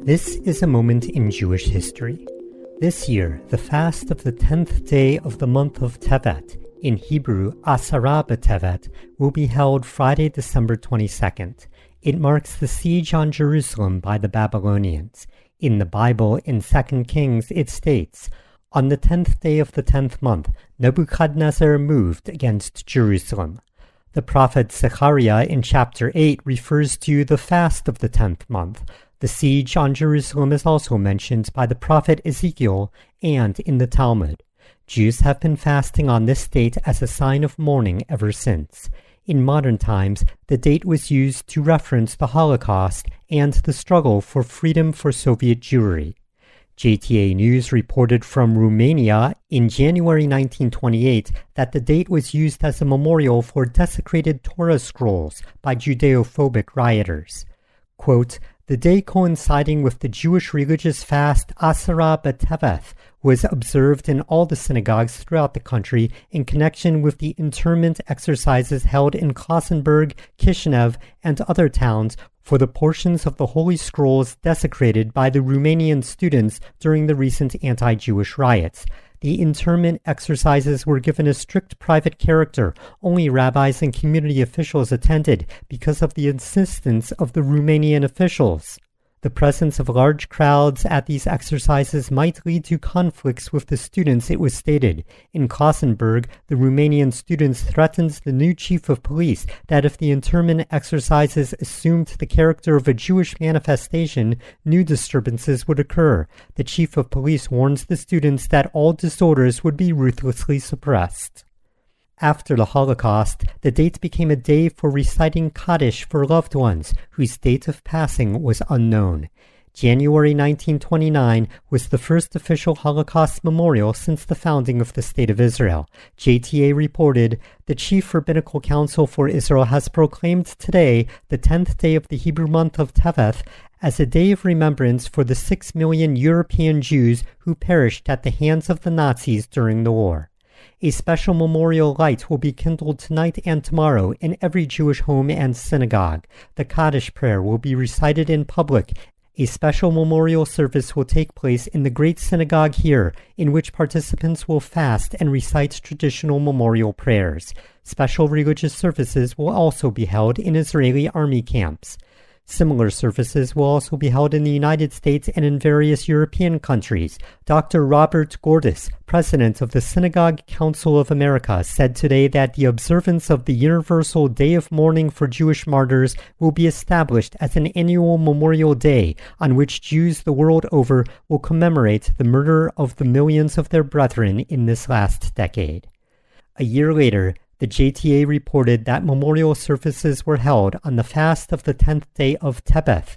This is a moment in Jewish history. This year, the fast of the 10th day of the month of Tevet, in Hebrew, Asara B'Tevet, will be held Friday, December 22nd. It marks the siege on Jerusalem by the Babylonians. In the Bible, in 2 Kings, it states, "On the 10th day of the 10th month, Nebuchadnezzar moved against Jerusalem." The prophet Zechariah in chapter 8 refers to the fast of the 10th month. The siege on Jerusalem is also mentioned by the prophet Ezekiel and in the Talmud. Jews have been fasting on this date as a sign of mourning ever since. In modern times, the date was used to reference the Holocaust and the struggle for freedom for Soviet Jewry. JTA News reported from Romania in January 1928 that the date was used as a memorial for desecrated Torah scrolls by Judeo-phobic rioters. Quote, "The day coinciding with the Jewish religious fast Asara B'Tevet was observed in all the synagogues throughout the country in connection with the internment exercises held in Klausenburg, Kishinev, and other towns for the portions of the Holy Scrolls desecrated by the Romanian students during the recent anti-Jewish riots. The internment exercises were given a strict private character. Only rabbis and community officials attended because of the insistence of the Romanian officials. The presence of large crowds at these exercises might lead to conflicts with the students, it was stated. In Klausenburg, the Romanian students threatened the new chief of police that if the internment exercises assumed the character of a Jewish manifestation, new disturbances would occur. The chief of police warns the students that all disorders would be ruthlessly suppressed. After the Holocaust, the date became a day for reciting Kaddish for loved ones whose date of passing was unknown. January 1929 was the first official Holocaust memorial since the founding of the State of Israel. JTA reported, "The Chief Rabbinical Council for Israel has proclaimed today, the 10th day of the Hebrew month of Tevet, as a day of remembrance for the 6 million European Jews who perished at the hands of the Nazis during the war. A special memorial light will be kindled tonight and tomorrow in every Jewish home and synagogue. The Kaddish prayer will be recited in public. A special memorial service will take place in the Great Synagogue here, in which participants will fast and recite traditional memorial prayers. Special religious services will also be held in Israeli army camps. Similar services will also be held in the United States and in various European countries. Dr. Robert Gordis, president of the Synagogue Council of America, said today that the observance of the Universal Day of Mourning for Jewish Martyrs will be established as an annual memorial day on which Jews the world over will commemorate the murder of the millions of their brethren in this last decade." A year later, the JTA reported that memorial services were held on the fast of the 10th day of Tevet.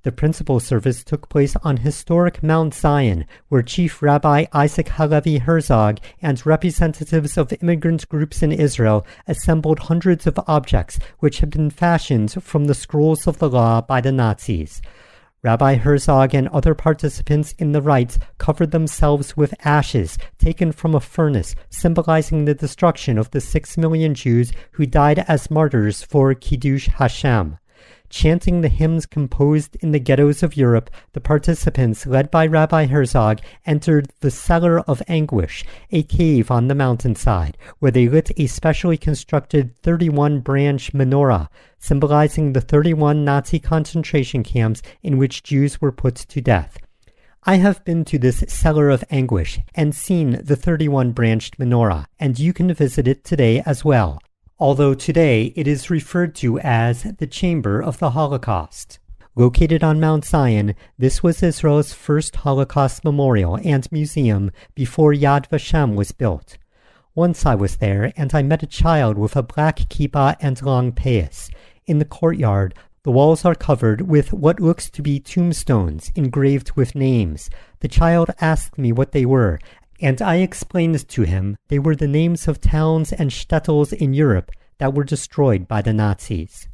The principal service took place on historic Mount Zion, where Chief Rabbi Isaac Halevi Herzog and representatives of immigrant groups in Israel assembled hundreds of objects which had been fashioned from the scrolls of the law by the Nazis. Rabbi Herzog and other participants in the rites covered themselves with ashes taken from a furnace, symbolizing the destruction of the 6 million Jews who died as martyrs for Kiddush Hashem. Chanting the hymns composed in the ghettos of Europe, the participants, led by Rabbi Herzog, entered the Cellar of Anguish, a cave on the mountainside, where they lit a specially constructed 31-branch menorah, symbolizing the 31 Nazi concentration camps in which Jews were put to death. I have been to this Cellar of Anguish and seen the 31-branched menorah, and you can visit it today as well, although today it is referred to as the Chamber of the Holocaust. Located on Mount Zion, this was Israel's first Holocaust memorial and museum before Yad Vashem was built. Once I was there, and I met a child with a black kippah and long payas. In the courtyard, the walls are covered with what looks to be tombstones engraved with names. The child asked me what they were, and I explained to him they were the names of towns and shtetls in Europe that were destroyed by the Nazis.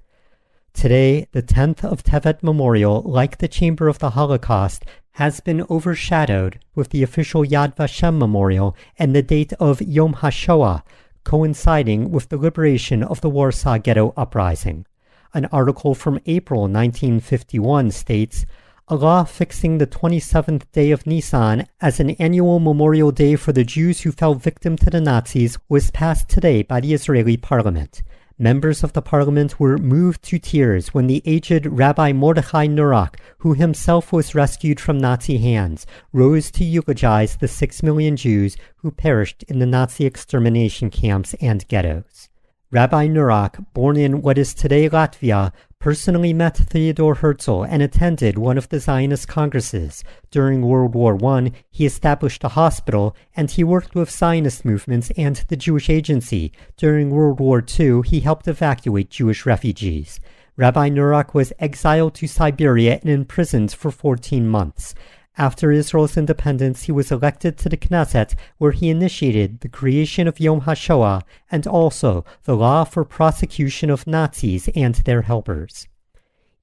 Today, the 10th of Tevet Memorial, like the Chamber of the Holocaust, has been overshadowed with the official Yad Vashem Memorial and the date of Yom HaShoah, coinciding with the liberation of the Warsaw Ghetto Uprising. An article from April 1951 states, a law fixing the 27th day of Nisan as an annual memorial day for the Jews who fell victim to the Nazis was passed today by the Israeli parliament. Members of the parliament were moved to tears when the aged Rabbi Mordechai Nurock, who himself was rescued from Nazi hands, rose to eulogize the 6 million Jews who perished in the Nazi extermination camps and ghettos. Rabbi Nurock, born in what is today Latvia, personally met Theodor Herzl and attended one of the Zionist congresses. During World War I, he established a hospital, and he worked with Zionist movements and the Jewish Agency. During World War II, he helped evacuate Jewish refugees. Rabbi Nurock was exiled to Siberia and imprisoned for 14 months. After Israel's independence, he was elected to the Knesset, where he initiated the creation of Yom HaShoah and also the law for prosecution of Nazis and their helpers.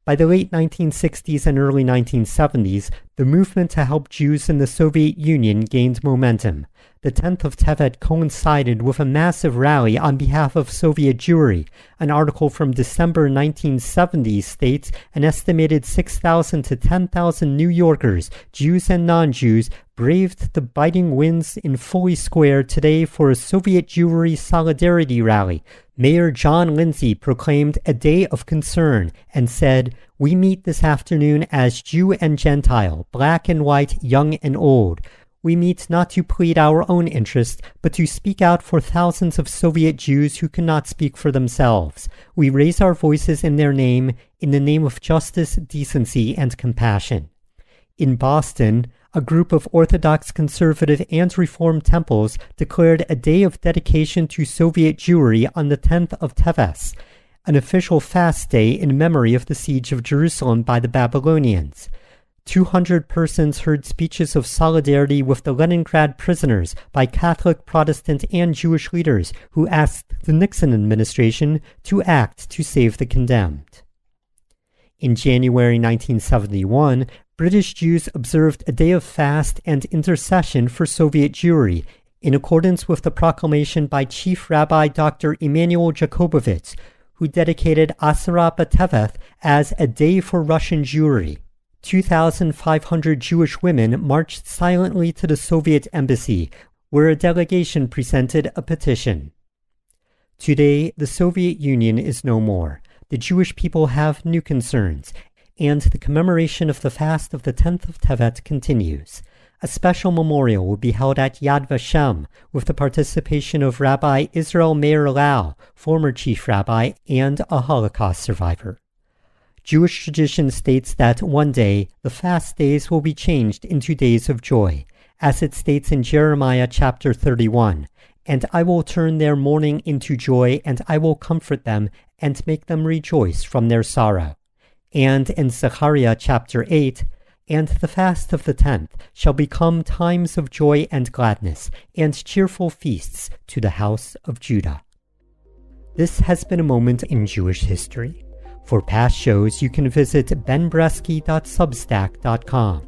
By the late 1960s and early 1970s, the movement to help Jews in the Soviet Union gained momentum. The 10th of Tevet coincided with a massive rally on behalf of Soviet Jewry. An article from December 1970 states an estimated 6,000 to 10,000 New Yorkers, Jews and non-Jews, braved the biting winds in Foley Square today for a Soviet Jewry solidarity rally. Mayor John Lindsay proclaimed a day of concern and said, "We meet this afternoon as Jew and Gentile, black and white, young and old. We meet not to plead our own interests, but to speak out for thousands of Soviet Jews who cannot speak for themselves. We raise our voices in their name, in the name of justice, decency, and compassion." In Boston, a group of Orthodox, conservative, and Reform temples declared a day of dedication to Soviet Jewry on the 10th of Tevet, an official fast day in memory of the siege of Jerusalem by the Babylonians. 200 persons heard speeches of solidarity with the Leningrad prisoners by Catholic, Protestant, and Jewish leaders who asked the Nixon administration to act to save the condemned. In January 1971, British Jews observed a day of fast and intercession for Soviet Jewry, in accordance with the proclamation by Chief Rabbi Dr. Emanuel Jakobovich, who dedicated Asara B'Tevet as a day for Russian Jewry. 2,500 Jewish women marched silently to the Soviet embassy, where a delegation presented a petition. Today, the Soviet Union is no more. The Jewish people have new concerns, and the commemoration of the fast of the 10th of Tevet continues. A special memorial will be held at Yad Vashem with the participation of Rabbi Israel Meir Lau, former chief rabbi and a Holocaust survivor. Jewish tradition states that one day the fast days will be changed into days of joy, as it states in Jeremiah chapter 31, "And I will turn their mourning into joy, and I will comfort them and make them rejoice from their sorrow." And in Zechariah chapter 8, "And the fast of the 10th shall become times of joy and gladness, and cheerful feasts to the house of Judah." This has been a moment in Jewish history. For past shows, you can visit benbresky.substack.com.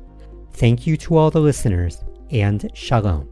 Thank you to all the listeners, and Shalom.